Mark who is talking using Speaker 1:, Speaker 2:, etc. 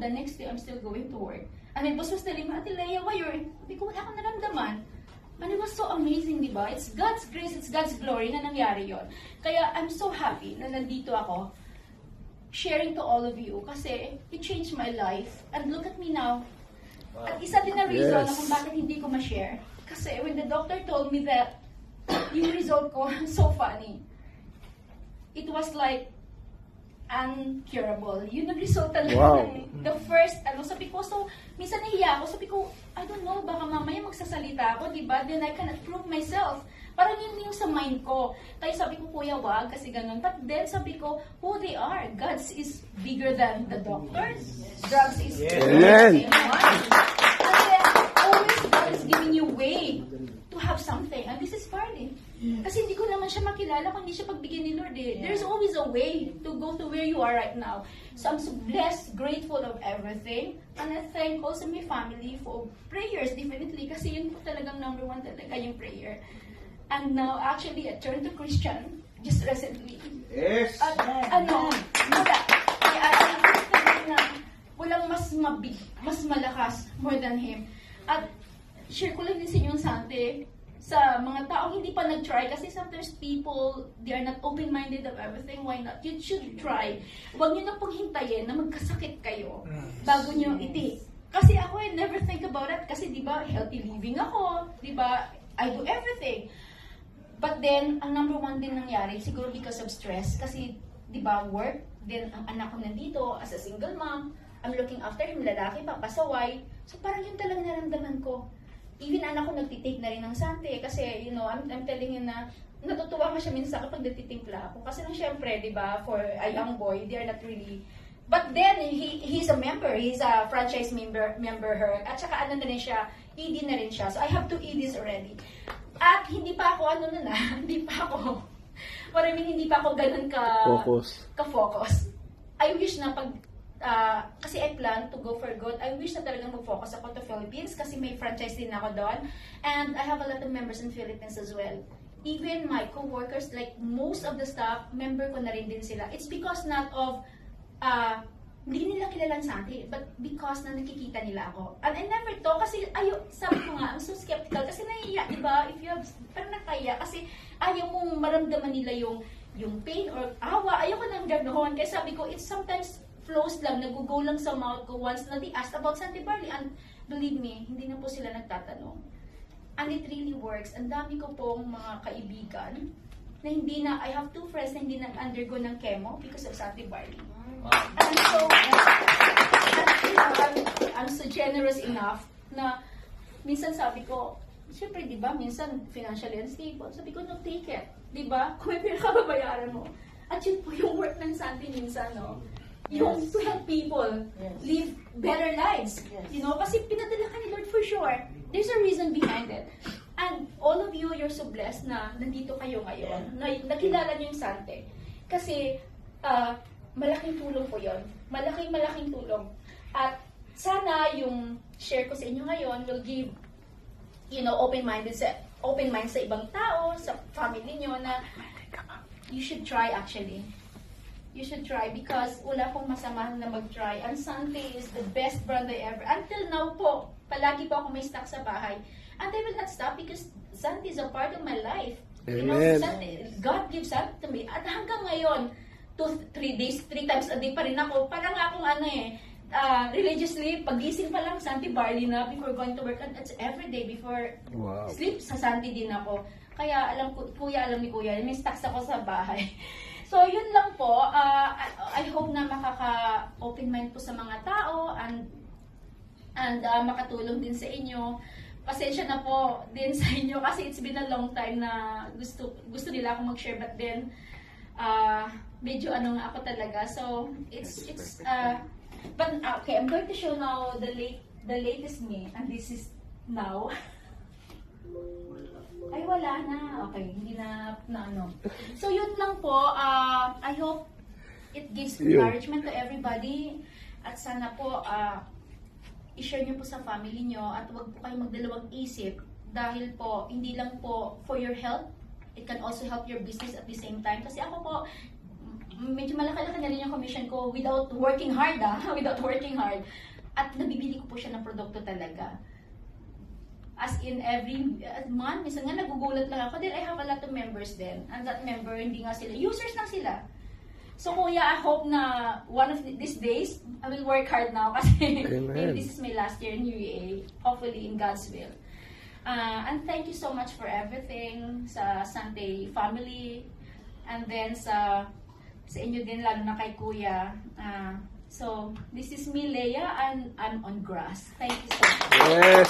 Speaker 1: the next day, I'm still going to work. And my boss was telling me, Ate Leia, why you're... Sabi ko, wala akong naramdaman. And it was so amazing, di ba? It's God's grace, it's God's glory na nangyari yon. Kaya I'm so happy na nandito ako, sharing to all of you, kasi it changed my life. And look at me now. At isa din na reason na kung bakit hindi ko ma-share. Kasi when the doctor told me that yung result ko, so funny. It was like, uncurable. Yun ang result talaga.
Speaker 2: Wow.
Speaker 1: The first, sabi ko, so, minsan nahiya ako, sabi ko, I don't know, baka mamaya magsasalita ako, di ba? Then I cannot prove myself. Parang yun yung sa mind ko. Kaya sabi ko, kuya, wag, kasi ganun. But then, sabi ko, who they are. God's is bigger than the doctors. Drugs is bigger than anyone. Kasi always God is giving you way to have something. And this is Farley. Kasi hindi ko naman siya makilala kung hindi siya pagbigyan ni Lord eh. There's always a way to go to where you are right now. So I'm so blessed, grateful of everything. And I thank also my family for prayers, definitely. Kasi yun po talagang number one talaga yung prayer. And now, actually, I turned to Christian just recently.
Speaker 2: Yes!
Speaker 1: At wala. Na walang mas mas malakas more than Him. At share ko lang din sa inyo, Sante, sa mga taong hindi pa nag-try, kasi sometimes people, they are not open-minded of everything. Why not? You should try. Huwag nyo na pong hintayin na magkasakit kayo bago nyo Kasi ako, I never think about it. Kasi di ba, healthy living ako. Di ba, I do everything. But then, ang number one din nangyari, siguro because of stress. Kasi, di ba, work. Then, ang anak ko nandito, as a single mom, I'm looking after him, lalaki pa, pasaway. So, parang yun talagang naramdaman ko. Even anak ko nagtitake na rin ng Sante kasi, you know, I'm telling him na natutuwa nga siya minsan kapag nagtitimpla ako. Kasi nang syempre, di ba, for a young boy, they are not really... But then, he's a member. He's a franchise member her. At saka ano na rin siya, ED na rin siya. So, I have 2 EDs already. At hindi pa ako, hindi pa ako, hindi pa ako ganun ka-focus. I wish na kasi I plan to go for good. I wish na talagang mag-focus ako to Philippines kasi may franchise din ako doon. And I have a lot of members in Philippines as well. Even my co-workers, like most of the staff, member ko na rin din sila. It's because not of, hindi nila kilalang sa atin, but because na nakikita nila ako. And I never to, kasi sabi ko nga, I'm so skeptical, kasi nahiya, di ba? If you have, parang nakaya, kasi ayaw mong maramdaman nila yung pain or awa. Ayaw ko nang ganoon. Kaya sabi ko, it's sometimes flows lang, nag-go lang sa mouth ko once na they asked about Sante Barley. And believe me, hindi na po sila nagtatanong. And it really works. Ang dami ko pong mga kaibigan na hindi na, I have 2 friends na hindi nag-undergo ng chemo because of Sante Barley. And so, I'm so generous enough na minsan sabi ko, syempre, di ba, minsan financially unstable. Sabi ko, no, take it. Di ba? Kung may pinakababayaran mo. At yun po yung work ng Sante minsan, no? Yung to help people live better lives. You know, kasi pinadala ka ni Lord for sure. There's a reason behind it. And all of you, you're so blessed na nandito kayo ngayon, na nakilala niyo yung Sante. Kasi, malaking tulong po yon. Malaking tulong. At sana yung share ko sa inyo ngayon will give, you know, open mind sa ibang tao, sa family niyo na you should try actually. You should try because wala pong masama na mag-try. And Sante is the best brand I ever. Until now po, palagi po ako may stock sa bahay. And I will not stop because Sante is a part of my life. You know, Sante, God gives Sante to me. At hanggang ngayon, 2-3 days, 3 times a day pa rin ako. Parang akong religiously, pagising pa lang, Sante Barley na before going to work. And it's every day before sleep, sa Sante din ako. Kaya alam ni Kuya, may stocks ako sa bahay. So, yun lang po. I hope na makaka-open mind po sa mga tao and makatulong din sa inyo. Pasensya na po din sa inyo kasi it's been a long time na gusto nila akong mag-share but then medyo nga ako talaga. So, but okay, I'm going to show now the latest me and this is now. Ay, wala na. Okay, hindi na ano. So, yun lang po. I hope it gives encouragement to everybody. At sana po, i-share nyo po sa family nyo at huwag po kayong magdalawang isip dahil po, hindi lang po for your health, it can also help your business at the same time. Kasi ako po, medyo malaki-laki na rin yung commission ko without working hard, without working hard. At nabibili ko po siya ng produkto talaga. As in every month, minsan nga nagugulat lang ako dahil I have a lot of members then. And that member, hindi nga sila, users lang sila. So kuya, I hope na one of these days, I will work hard now kasi maybe this is my last year in UEA. Hopefully in God's will. And thank you so much for everything sa Sante family. And then sa inyo din, lalo na kay kuya. So this is me, Leia, and I'm on grass. Thank you so much.
Speaker 2: Yes.